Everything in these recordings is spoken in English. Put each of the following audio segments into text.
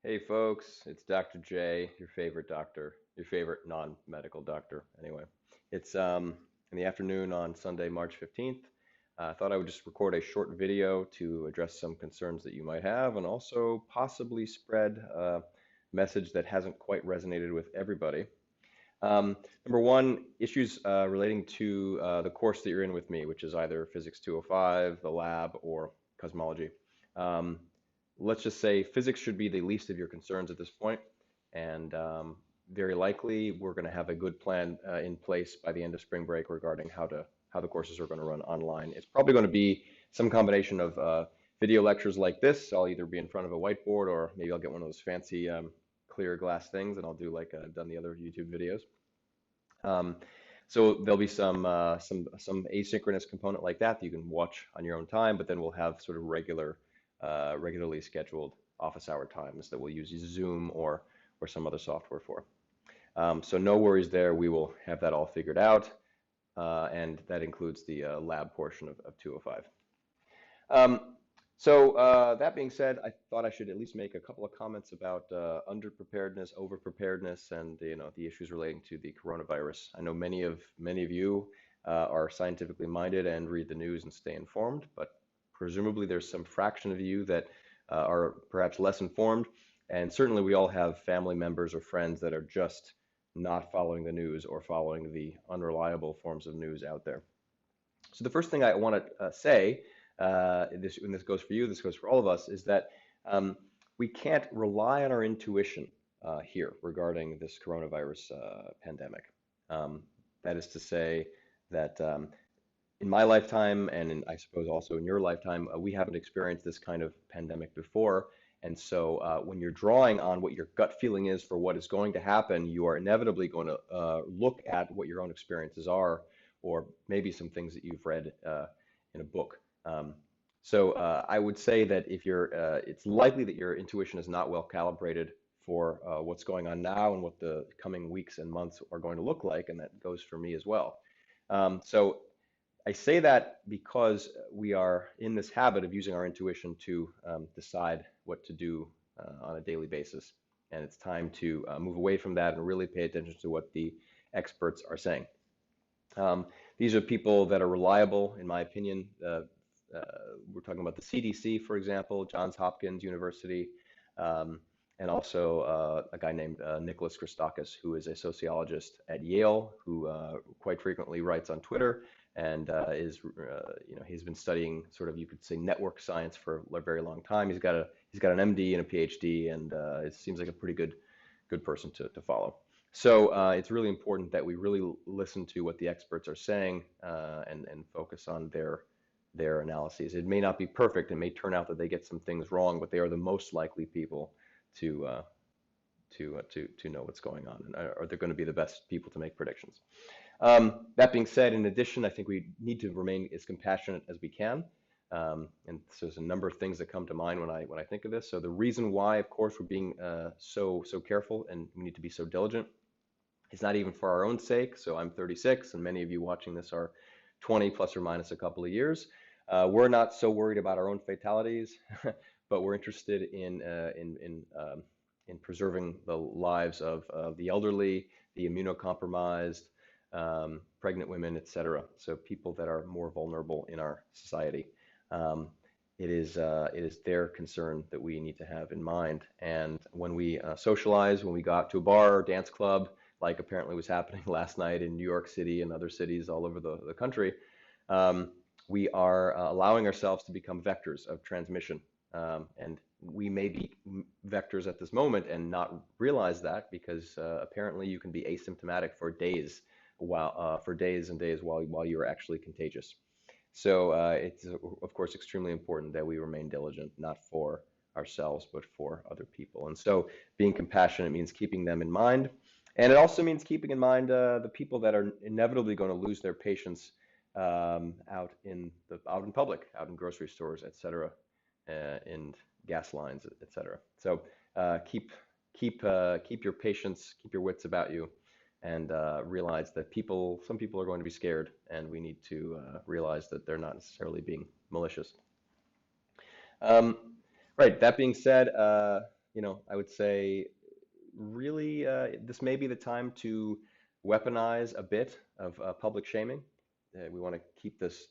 Hey folks, it's Dr. J, your favorite doctor, your favorite non-medical doctor anyway. It's in the afternoon on Sunday, March 15th. I thought I would just record a short video to address some concerns that you might have and also possibly spread a message that hasn't quite resonated with everybody. Number one, issues relating to the course that you're in with me, which is either Physics 205, the lab, or cosmology. Um, let's just say physics should be the least of your concerns at this point, and very likely we're going to have a good plan in place by the end of spring break regarding how the courses are going to run online. It's probably going to be some combination of video lectures like this. I'll either be in front of a whiteboard or maybe I'll get one of those fancy clear glass things and I'll do like I've done the other YouTube videos. Um, so there'll be some asynchronous component like that that you can watch on your own time, but then we'll have sort of regularly scheduled office hour times that we'll use Zoom or some other software for. So no worries there. We will have that all figured out, and that includes the lab portion of 205. Um, that being said, I thought I should at least make a couple of comments about underpreparedness, overpreparedness, and the issues relating to the coronavirus. I know many of you are scientifically minded and read the news and stay informed, but presumably there's some fraction of you that are perhaps less informed, and certainly we all have family members or friends that are just not following the news or following the unreliable forms of news out there. So the first thing I want to say, and this goes for you, this goes for all of us, is that we can't rely on our intuition here regarding this coronavirus pandemic. Um, that is to say that in my lifetime, and I suppose also in your lifetime, we haven't experienced this kind of pandemic before. And so when you're drawing on what your gut feeling is for what is going to happen, you are inevitably going to look at what your own experiences are, or maybe some things that you've read in a book. I would say that if it's likely that your intuition is not well calibrated for what's going on now and what the coming weeks and months are going to look like, and that goes for me as well. So I say that because we are in this habit of using our intuition to decide what to do on a daily basis. And it's time to move away from that and really pay attention to what the experts are saying. These are people that are reliable, in my opinion. We're talking about the CDC, for example, Johns Hopkins University, and also a guy named Nicholas Christakis, who is a sociologist at Yale, who quite frequently writes on Twitter and he's been studying sort of, you could say, network science for a very long time. He's got an MD and a PhD, and it seems like a pretty good person to follow. So it's really important that we really listen to what the experts are saying and focus on their analyses. It may not be perfect. It may turn out that they get some things wrong, but they are the most likely people to know what's going on, and are they going to be the best people to make predictions. That being said, in addition, I think we need to remain as compassionate as we can. And so there's a number of things that come to mind when I think of this. So the reason why, of course, we're being so careful and we need to be so diligent, it's not even for our own sake. So I'm 36, and many of you watching this are 20 plus or minus a couple of years. We're not so worried about our own fatalities, but we're interested in preserving the lives of the elderly, the immunocompromised, pregnant women, etc. So people that are more vulnerable in our society. It is their concern that we need to have in mind. And when we socialize, when we go out to a bar or dance club, like apparently was happening last night in New York City and other cities all over the country, we are allowing ourselves to become vectors of transmission. And we may be vectors at this moment and not realize that, because apparently you can be asymptomatic for days for days and days while you're actually contagious. So it's of course extremely important that we remain diligent, not for ourselves, but for other people. And so being compassionate means keeping them in mind. And it also means keeping in mind the people that are inevitably going to lose their patience out in public, out in grocery stores, et cetera, in gas lines, et cetera. So keep your patience, keep your wits about you, and realize that some people are going to be scared, and we need to realize that they're not necessarily being malicious. Right. That being said, I would say really this may be the time to weaponize a bit of public shaming. We want to keep this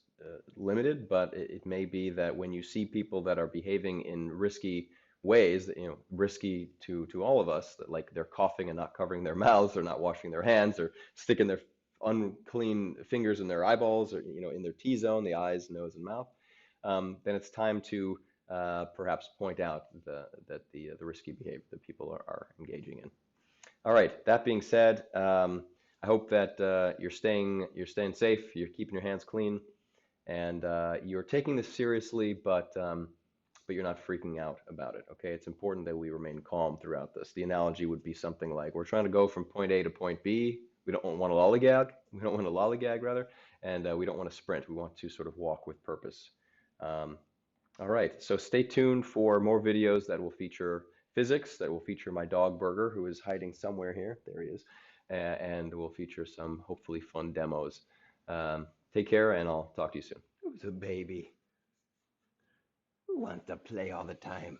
limited, but it may be that when you see people that are behaving in risky ways, risky to all of us, that like they're coughing and not covering their mouths, or not washing their hands, or sticking their unclean fingers in their eyeballs, or in their T zone, the eyes, nose, and mouth, then it's time to perhaps point out that the risky behavior that people are engaging in. All right. That being said, I hope that you're staying safe, you're keeping your hands clean, and you're taking this seriously, but you're not freaking out about it. Okay, it's important that we remain calm throughout this. The analogy would be something like we're trying to go from point A to point B. We don't want to lollygag. We don't want to lollygag rather, and we don't want to sprint. We want to sort of walk with purpose. Um, all right, so stay tuned for more videos that will feature physics, that will feature my dog Burger, who is hiding somewhere here. There he is. And will feature some hopefully fun demos. Take care, and I'll talk to you soon. Who's a baby? Who wants to play all the time?